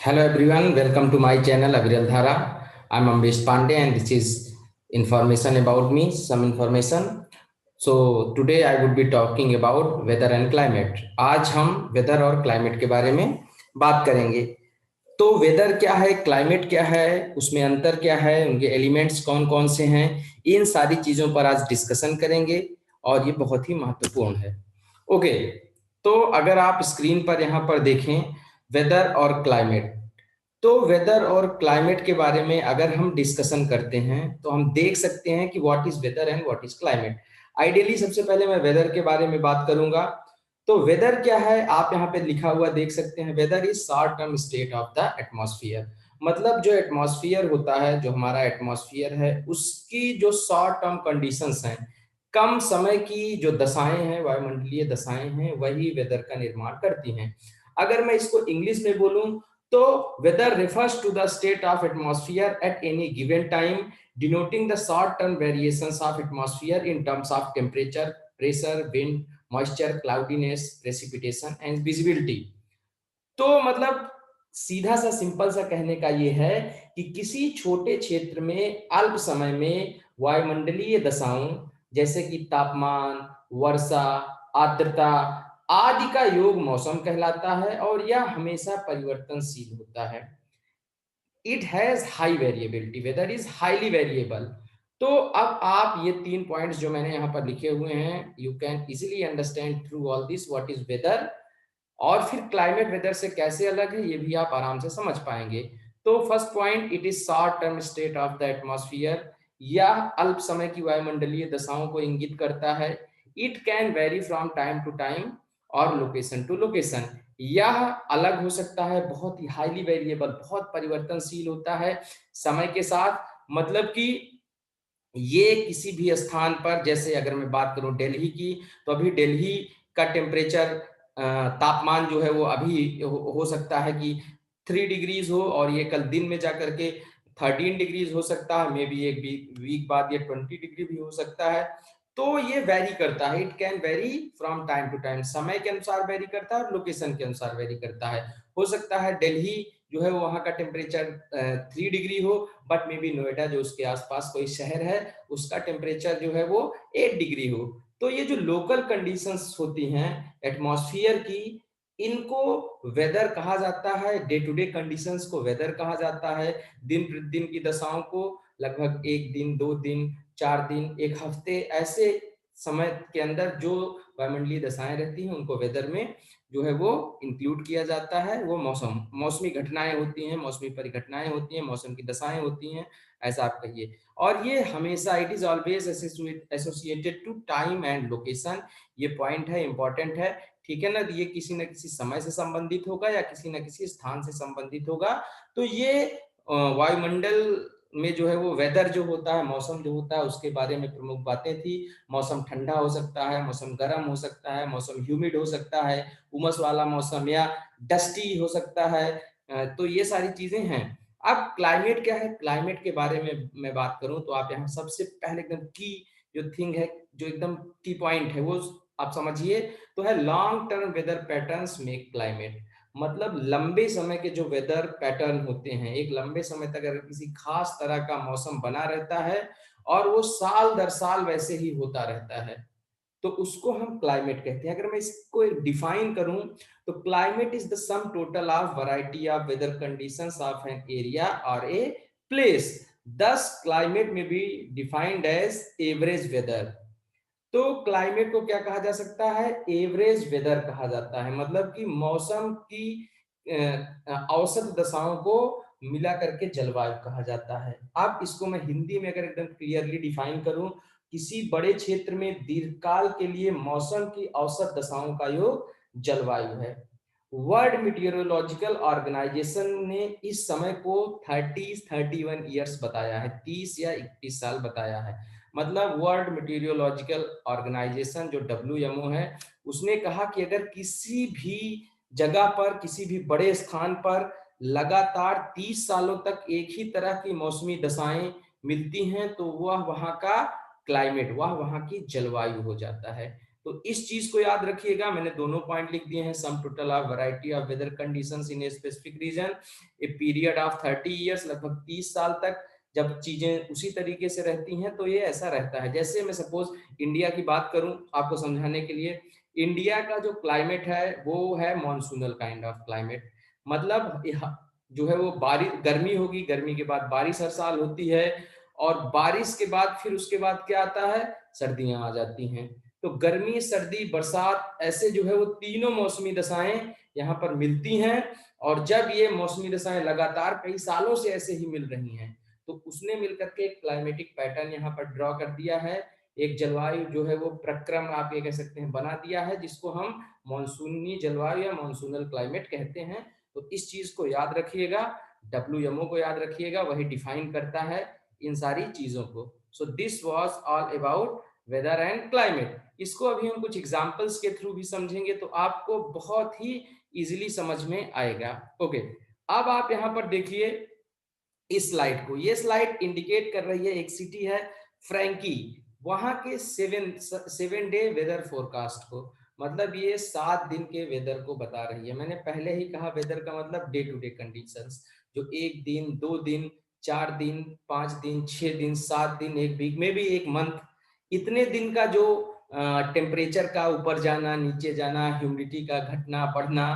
Hello everyone, welcome to my channel Aviral Dhara. I'm Ambesh Pandey and this is information about me, some information. So today I would be talking about weather and climate. आज हम weather और climate के बारे में बात करेंगे। तो weather क्या है, क्लाइमेट क्या है, उसमें अंतर क्या है, उनके एलिमेंट्स कौन कौन से हैं, इन सारी चीजों पर आज डिस्कशन करेंगे और ये बहुत ही महत्वपूर्ण है। ओके, तो अगर आप स्क्रीन पर यहाँ पर देखें वेदर और क्लाइमेट, तो वेदर और क्लाइमेट के बारे में अगर हम डिस्कशन करते हैं तो हम देख सकते हैं कि what is whether and what is climate. Ideally सबसे पहले मैं वेदर के बारे में बात करूंगा। तो वेदर क्या है, आप यहाँ पे लिखा हुआ देख सकते हैं, weather is short term state of the atmosphere. मतलब जो एटमॉस्फेयर होता है, जो हमारा एटमॉस्फेयर है, उसकी जो शॉर्ट टर्म कंडीशंस हैं, कम समय की जो दशाएं हैं, वायुमंडलीय दशाएं हैं, वही वेदर का निर्माण करती हैं। अगर मैं इसको इंग्लिश में बोलूं तो weather refers to the state of atmosphere at any given time, denoting the short-term variations of atmosphere in terms of temperature, pressure, wind, moisture, cloudiness, precipitation and visibility। तो मतलब सीधा सा सिंपल सा कहने का ये है कि किसी छोटे क्षेत्र में अल्प समय में वायुमंडलीय दशाओं जैसे कि तापमान, वर्षा, आर्द्रता आदि का योग मौसम कहलाता है और यह हमेशा परिवर्तनशील होता है। It has high variability, weather is highly variable. तो अब आप ये 3 पॉइंट्स जो मैंने यहाँ पर लिखे हुए हैं, you can easily understand through all this what is whether, और फिर क्लाइमेट वेदर से कैसे अलग है ये भी आप आराम से समझ पाएंगे। तो first point, it is short term state of the atmosphere. यह अल्प समय की वायुमंडलीय दशाओं को इंगित करता है। It can vary from time to time और लोकेशन टू लोकेशन। यह अलग हो सकता है, बहुत ही हाईली वेरिएबल, बहुत परिवर्तनशील होता है समय के साथ। मतलब कि ये किसी भी स्थान पर, जैसे अगर मैं बात करूं दिल्ली की, तो अभी दिल्ली का टेम्परेचर, तापमान जो है वो अभी हो सकता है कि 3 डिग्रीज हो और ये कल दिन में जाकर के 13 डिग्रीज हो सकता है, मे बी एक वीक बाद ये 20 डिग्री भी हो सकता है। तो ये वेरी करता है, it can vary from time to time, समय के अनुसार वेरी करता है और लोकेशन के अनुसार वेरी करता है। हो सकता है दिल्ली जो है वहां का टेम्परेचर 3 डिग्री हो, बट मे बी नोएडा जो उसके आसपास कोई शहर है उसका टेम्परेचर जो है वो 8 डिग्री हो। तो ये जो लोकल कंडीशंस होती हैं एटमॉस्फेयर की, इनको वेदर कहा जाता है। डे टू डे कंडीशंस को वेदर कहा जाता है। दिन प्रतिदिन की दशाओं को, लगभग 1 दिन, 2 दिन, 4 दिन, एक हफ्ते, ऐसे समय के अंदर जो वायुमंडलीय दशाएं रहती हैं उनको वेदर में जो है वो इंक्लूड किया जाता है। वो मौसमी घटनाएं होती हैं, मौसमी परिघटनाएं होती हैं, मौसम की दशाएं होती हैं, ऐसा आप कहिए। और ये हमेशा it is always associated to time and location. ये पॉइंट है, इंपॉर्टेंट है, ठीक है ना। ये किसी न किसी समय से संबंधित होगा या किसी न किसी स्थान से संबंधित होगा। तो ये वायुमंडल में जो है वो वेदर जो होता है, मौसम जो होता है, उसके बारे में प्रमुख बातें थी। मौसम ठंडा हो सकता है, मौसम गर्म हो सकता है, मौसम ह्यूमिड हो सकता है, उमस वाला मौसम, या डस्टी हो सकता है। तो ये सारी चीजें हैं। अब क्लाइमेट क्या है, क्लाइमेट के बारे में मैं बात करूं तो आप यहाँ सबसे पहले एकदम की जो थिंग है, जो एकदम की पॉइंट है, वो आप समझिए, तो है long term weather patterns make climate. मतलब लंबे समय के जो वेदर पैटर्न होते हैं, एक लंबे समय तक अगर किसी खास तरह का मौसम बना रहता है और वो साल दर साल वैसे ही होता रहता है, तो उसको हम क्लाइमेट कहते हैं। अगर मैं इसको डिफाइन करूं तो climate is the sum total of variety of weather conditions of an area और a place. Thus climate may be defined as average weather. तो क्लाइमेट को क्या कहा जा सकता है, एवरेज वेदर कहा जाता है। मतलब कि मौसम की औसत दशाओं को मिला करके जलवायु कहा जाता है। अब इसको मैं हिंदी में अगर एकदम क्लियरली डिफाइन करूं, किसी बड़े क्षेत्र में दीर्घकाल के लिए मौसम की औसत दशाओं का योग जलवायु है। वर्ल्ड मीटियोरोलॉजिकल ऑर्गेनाइजेशन ने इस समय को 31 ईयर्स बताया है, 30 या 31 साल बताया है। मतलब वर्ल्ड मीटियोरोलॉजिकल ऑर्गेनाइजेशन जो WMO है, उसने कहा कि अगर किसी भी जगह पर, किसी भी बड़े स्थान पर लगातार 30 सालों तक एक ही तरह की मौसमी दशाएं मिलती हैं तो वह वहां का क्लाइमेट, वह वहां की जलवायु हो जाता है। तो इस चीज को याद रखिएगा, मैंने दोनों पॉइंट लिख दिए हैं। Sum total of variety of weather conditions in a specific region, a period of 30 years, लगभग 30 साल तक जब चीजें उसी तरीके से रहती हैं तो ये ऐसा रहता है। जैसे मैं सपोज इंडिया की बात करूं आपको समझाने के लिए, इंडिया का जो क्लाइमेट है वो है मॉनसूनल काइंड ऑफ क्लाइमेट। मतलब जो है वो बारिश, गर्मी होगी, गर्मी के बाद बारिश हर साल होती है, और बारिश के बाद फिर उसके बाद क्या आता है, सर्दियां आ जाती हैं। तो गर्मी, सर्दी, बरसात, ऐसे जो है वो तीनों मौसमी दशाएं यहाँ पर मिलती हैं। और जब ये मौसमी दशाएं लगातार कई सालों से ऐसे ही मिल रही हैं, तो उसने मिलकर के एक क्लाइमेटिक पैटर्न यहाँ पर ड्रॉ कर दिया है, एक जलवायु जो है वो प्रक्रम आप ये कह सकते हैं बना दिया है, जिसको हम मानसूनी जलवायु या मानसूनल क्लाइमेट कहते हैं। तो इस चीज को याद रखिएगा, WMO को याद रखिएगा, वही डिफाइन करता है इन सारी चीजों को। So this was all about whether and climate. इसको अभी हम कुछ एग्जांपल्स के थ्रू भी समझेंगे तो आपको बहुत ही इजीली समझ में आएगा। ओके, अब आप यहाँ पर देखिए इस स्लाइड को, ये स्लाइड इंडिकेट कर रही है एक सिटी है फ्रैंकी, वहां के 7 डे वेदर फोरकास्ट को। मतलब ये 7 दिन के वेदर को बता रही है। मैंने पहले ही कहा वेदर का मतलब डे टू डे कंडीशंस, जो 1 दिन, 2 दिन, 4 दिन, 5 दिन, 6 दिन, 7 दिन, एक वीक में भी एक मंथ, इतने दिन का जो टेम्परेचर का ऊपर जाना, नीचे जाना, ह्यूमिडिटी का घटना बढ़ना,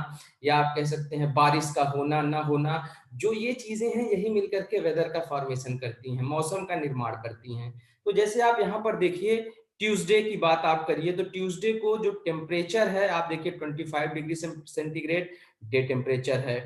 या आप कह सकते हैं बारिश का होना ना होना, जो ये चीजें हैं यही मिलकर के वेदर का फॉर्मेशन करती हैं, मौसम का निर्माण करती हैं। तो जैसे आप यहाँ पर देखिए, ट्यूसडे की बात आप करिए, तो ट्यूसडे को जो टेम्परेचर है आप देखिए 25 डिग्री सेंटीग्रेड डे टेम्परेचर है,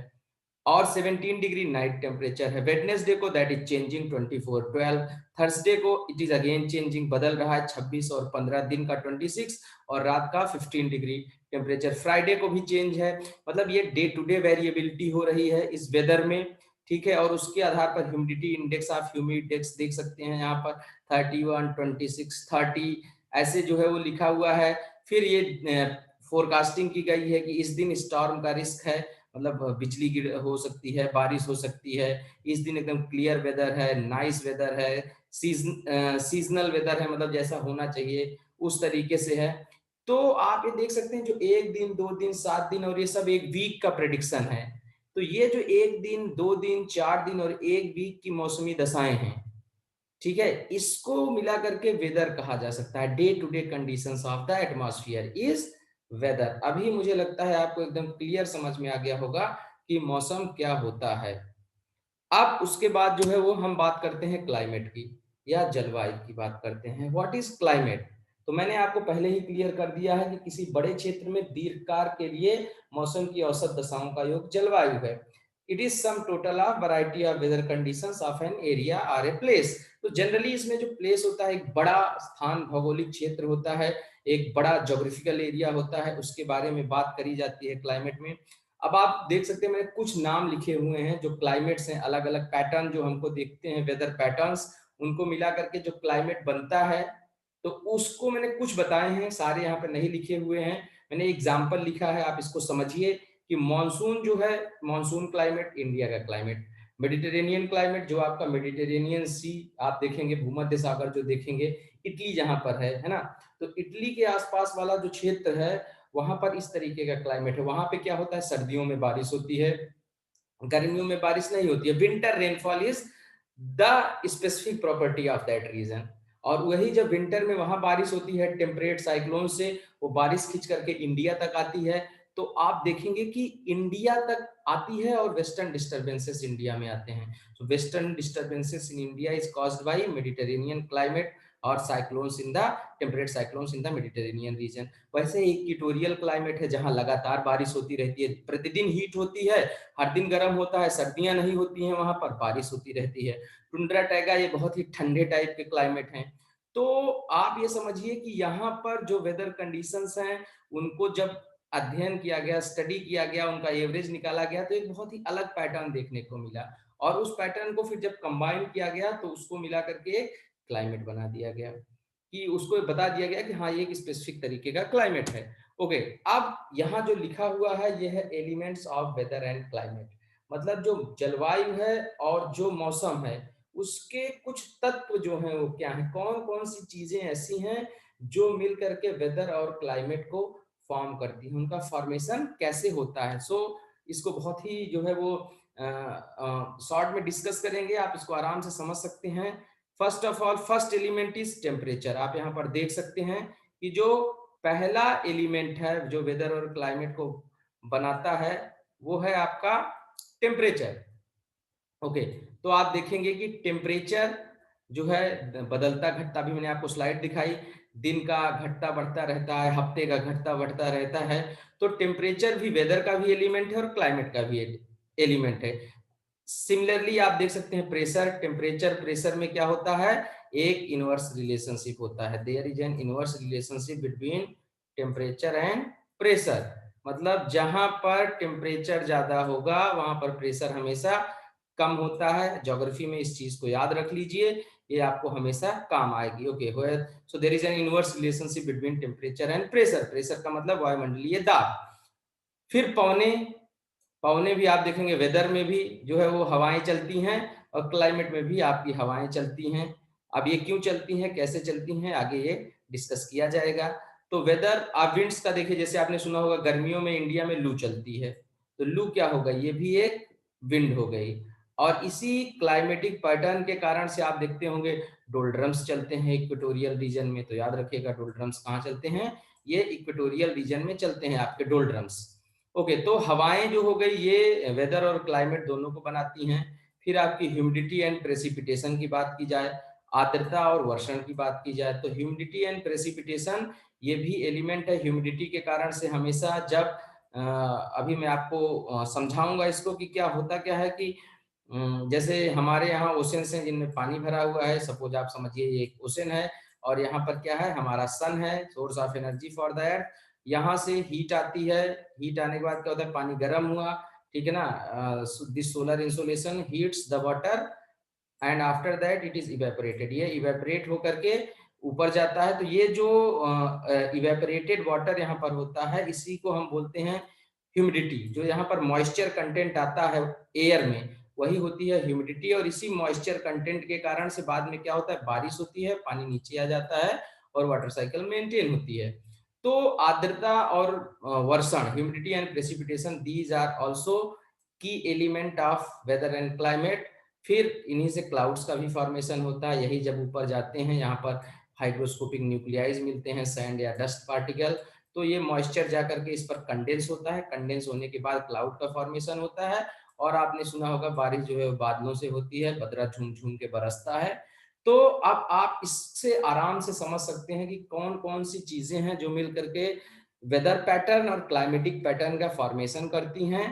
और 17 डिग्री नाइट टेम्परेचर है। वेडनेसडे को दैट इज चेंजिंग 24-12, थर्सडे को इट इज अगेन चेंजिंग, बदल रहा है 26 और 15 दिन का 26 और रात का 15 डिग्री टेम्परेचर। फ्राइडे को भी चेंज है। मतलब ये डे टू डे वेरिएबिलिटी हो रही है इस वेदर में, ठीक है। और उसके आधार पर ह्यूमिडिटी इंडेक्स, आप ह्यूमिड इंडेक्स देख सकते हैं यहाँ पर 31, 26, 30 ऐसे जो है वो लिखा हुआ है। फिर ये फोरकास्टिंग की गई है कि इस दिन स्टॉर्म का रिस्क है, मतलब बिजली गिर हो सकती है, बारिश हो सकती है। इस दिन एकदम क्लियर वेदर है, नाइस वेदर है, सीजनल वेदर है, मतलब जैसा होना चाहिए उस तरीके से है। तो आप ये देख सकते हैं जो 1 दिन, 2 दिन, 7 दिन और ये सब एक वीक का प्रेडिक्शन है। तो ये जो 1 दिन, 2 दिन, 4 दिन और एक वीक की मौसमी दशाएं हैं, ठीक है, इसको मिला करके वेदर कहा जा सकता है। Day to day conditions of the atmosphere is weather. अभी मुझे लगता है आपको एकदम क्लियर समझ में आ गया होगा कि मौसम क्या होता है। अब उसके बाद जो है वो हम बात करते हैं क्लाइमेट की या जलवायु की बात करते हैं। What is climate? तो मैंने आपको पहले ही क्लियर कर दिया है कि किसी बड़े क्षेत्र में दीर्घकाल के लिए मौसम की औसत दशाओं का योग जलवायु है। It is sum total of variety of weather conditions of an area और ए प्लेस। तो जनरली इसमें जो प्लेस होता है एक बड़ा स्थान, भौगोलिक क्षेत्र होता है, एक बड़ा ज्योग्राफिकल एरिया होता है, उसके बारे में बात करी जाती है क्लाइमेट में। अब आप देख सकते हैं मैंने कुछ नाम लिखे हुए हैं जो क्लाइमेट्स हैं, अलग अलग पैटर्न जो हमको देखते हैं वेदर पैटर्न्स, उनको मिला करके जो क्लाइमेट बनता है, तो उसको मैंने कुछ बताए हैं, सारे यहाँ पे नहीं लिखे हुए हैं, मैंने एग्जाम्पल लिखा है, आप इसको समझिए कि मॉनसून जो है, मॉनसून क्लाइमेट इंडिया का क्लाइमेट, मेडिटेरेनियन क्लाइमेट जो आपका मेडिटेरेनियन सी आप देखेंगे, भूमध्य सागर जो देखेंगे, इटली जहां पर है ना, तो इटली के आसपास वाला जो क्षेत्र है वहां पर इस तरीके का क्लाइमेट है। वहां पे क्या होता है, सर्दियों में बारिश होती है, गर्मियों में बारिश नहीं होती है। Winter rainfall is the specific property of that region. और वही जब विंटर में वहां बारिश होती है, टेम्परेट साइक्लोन से वो बारिश खींच करके इंडिया तक आती है, तो आप देखेंगे कि इंडिया तक आती है और वेस्टर्न डिस्टर्बेंसेस इंडिया में आते हैं। तो western disturbances in India is caused by Mediterranean climate और cyclones in the temperate cyclones in the Mediterranean region. वैसे इक्वेटोरियल क्लाइमेट है जहां लगातार बारिश होती रहती है, प्रतिदिन हीट होती है, हर दिन गर्म होता है, सर्दियां नहीं होती हैं, वहां पर बारिश होती रहती है। टुंड्रा टैगा ये बहुत ही ठंडे टाइप के क्लाइमेट हैं। तो आप ये समझिए कि यहाँ पर जो वेदर कंडीशंस हैं उनको जब अध्ययन किया गया, स्टडी किया गया, उनका एवरेज निकाला गया, तो एक बहुत ही अलग पैटर्न देखने को मिला। और उस पैटर्न को फिर जब कंबाइन किया गया तो उसको मिला करके एक क्लाइमेट बना दिया गया, कि उसको बता दिया गया कि हाँ ये एक स्पेसिफिक तरीके का क्लाइमेट है। ओके, अब यहाँ जो लिखा हुआ है ये है elements of weather and climate. मतलब जो जलवायु है और जो मौसम है उसके कुछ तत्व जो हैं वो क्या है, कौन कौन सी चीजें ऐसी हैं जो मिल करके वेदर और क्लाइमेट को फॉर्म करती है, उनका फॉर्मेशन कैसे होता है। सो इसको बहुत ही जो है वो शॉर्ट में डिस्कस करेंगे, आप इसको आराम से समझ सकते हैं। First of all, first element is temperature. आप यहाँ पर देख सकते हैं कि जो पहला एलिमेंट है जो वेदर और क्लाइमेट को बनाता है वो है आपका टेम्परेचर। ओके, तो आप देखेंगे कि टेम्परेचर जो है बदलता घटता, भी मैंने आपको स्लाइड दिखाई, दिन का घटता बढ़ता रहता है, हफ्ते का घटता बढ़ता रहता है। तो टेम्परेचर भी वेदर का भी एलिमेंट है और क्लाइमेट का भी एलिमेंट है। सिमिलरली आप देख सकते हैं प्रेशर, टेम्परेचर प्रेशर में क्या होता है, एक इनवर्स रिलेशनशिप होता है। There is an inverse relationship between temperature and pressure. मतलब जहां पर टेम्परेचर ज्यादा होगा वहां पर प्रेशर हमेशा कम होता है। ज्योग्राफी में इस चीज को याद रख लीजिए, ये आपको हमेशा काम आएगी। Okay, so there is an inverse relationship between temperature and pressure. Pressure का मतलब वायुमंडलीय दाब। फिर पौने, पौने भी आप देखेंगे वेदर में भी जो है वो हवाएं चलती हैं और क्लाइमेट में भी आपकी हवाएं चलती हैं। अब ये क्यों चलती हैं, कैसे चलती हैं, आगे ये डिस्कस किया जाएगा। तो वेदर, आप विंड्स का देखिए, जैसे आपने सुना होगा गर्मियों में इंडिया में लू चलती है, तो लू क्या होगा, ये भी एक विंड हो गई। और इसी क्लाइमेटिक पैटर्न के कारण से आप देखते होंगे डोलड्रम्स चलते हैं इक्वेटोरियल रीजन में। तो याद रखिएगा डोलड्रम्स कहाँ चलते हैं, ये इक्वेटोरियल रीजन में चलते हैं आपके डोलड्रम्स। ओके, तो हवाएं जो हो गई ये वेदर और क्लाइमेट दोनों को बनाती हैं। फिर आपकी ह्यूमिडिटी एंड प्रेसिपिटेशन की बात की जाए, आर्द्रता और वर्षण की बात की जाए, तो ह्यूमिडिटी एंड प्रेसिपिटेशन ये भी एलिमेंट है। ह्यूमिडिटी के कारण से हमेशा जब अभी मैं आपको समझाऊंगा इसको कि क्या होता क्या है कि जैसे हमारे यहाँ ओशंस हैं जिनमें पानी भरा हुआ है। सपोज आप समझिए ये एक ओशन है और यहाँ पर क्या है, हमारा सन है, source of energy for the earth. यहाँ से हीट आती है, हीट आने के बाद क्या होता है, पानी गर्म हुआ, ठीक है ना। This solar insolation heats the water and after that it is evaporated. ये इवेपोरेट होकर के ऊपर जाता है। तो ये जो इवेपोरेटेड वाटर यहाँ पर होता है इसी को हम बोलते हैं ह्यूमिडिटी। जो यहाँ पर मॉइस्चर कंटेंट आता है एयर में वही होती है ह्यूमिडिटी। और इसी मॉइस्चर कंटेंट के कारण से बाद में क्या होता है, बारिश होती है, पानी नीचे आ जाता है और वाटर साइकिल मेंटेन होती है। तो आर्द्रता और वर्षण, humidity and precipitation, these are also key element of weather and climate. फिर इन्हीं से क्लाउड्स का भी फॉर्मेशन होता है। यही जब ऊपर जाते हैं यहाँ पर हाइग्रोस्कोपिक न्यूक्लियाइज मिलते हैं, सैंड या डस्ट पार्टिकल। तो ये मॉइस्चर जाकर के इस पर कंडेंस होता है, कंडेंस होने के बाद क्लाउड का फॉर्मेशन होता है। और आपने सुना होगा बारिश जो है बादलों से होती है, बदरा झूम झूम के बरसता है। तो अब आप इससे आराम से समझ सकते हैं कि कौन कौन सी चीजें हैं जो मिल करके वेदर पैटर्न और क्लाइमेटिक पैटर्न का फॉर्मेशन करती हैं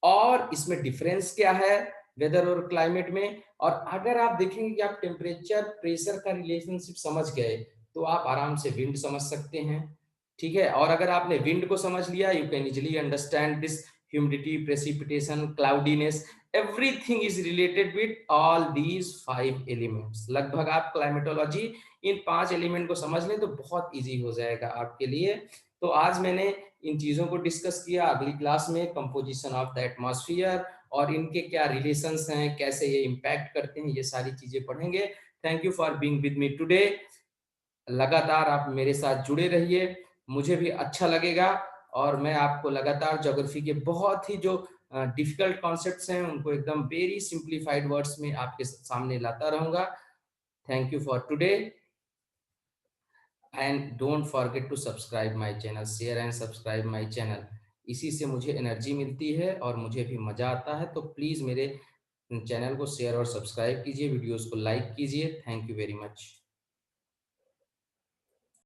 और इसमें डिफरेंस क्या है वेदर और क्लाइमेट में। और अगर आप देखेंगे कि आप टेम्परेचर प्रेशर का रिलेशनशिप समझ गए तो आप आराम से विंड समझ सकते हैं, ठीक है। और अगर आपने विंड को समझ लिया, you can easily understand this humidity, precipitation, cloudiness, everything is related with all these 5 elements. लगभग आप क्लाइमेटोलॉजी इन 5 एलिमेंट को समझ लें तो बहुत इजी हो जाएगा आपके लिए। तो आज मैंने इन चीजों को डिस्कस किया। अगली क्लास में कंपोजिशन ऑफ द एटमॉस्फेयर और इनके क्या रिलेशंस हैं, कैसे ये इम्पैक्ट करते हैं, ये सारी चीजें पढ़ेंगे। Thank you for being with me today. लगातार आप मेरे साथ जुड़े रहिए, मुझे भी अच्छा लगेगा। और मैं आपको लगातार ज्योग्राफी के बहुत ही जो डिफिकल्ट कॉन्सेप्ट्स हैं उनको एकदम वेरी सिंप्लीफाइड वर्ड्स में आपके सामने लाता रहूंगा। Thank you for today and don't forget to subscribe my channel, share and subscribe my channel. इसी से मुझे एनर्जी मिलती है और मुझे भी मजा आता है। तो प्लीज मेरे चैनल को शेयर और सब्सक्राइब कीजिए, वीडियोस को लाइक कीजिए। Thank you very much.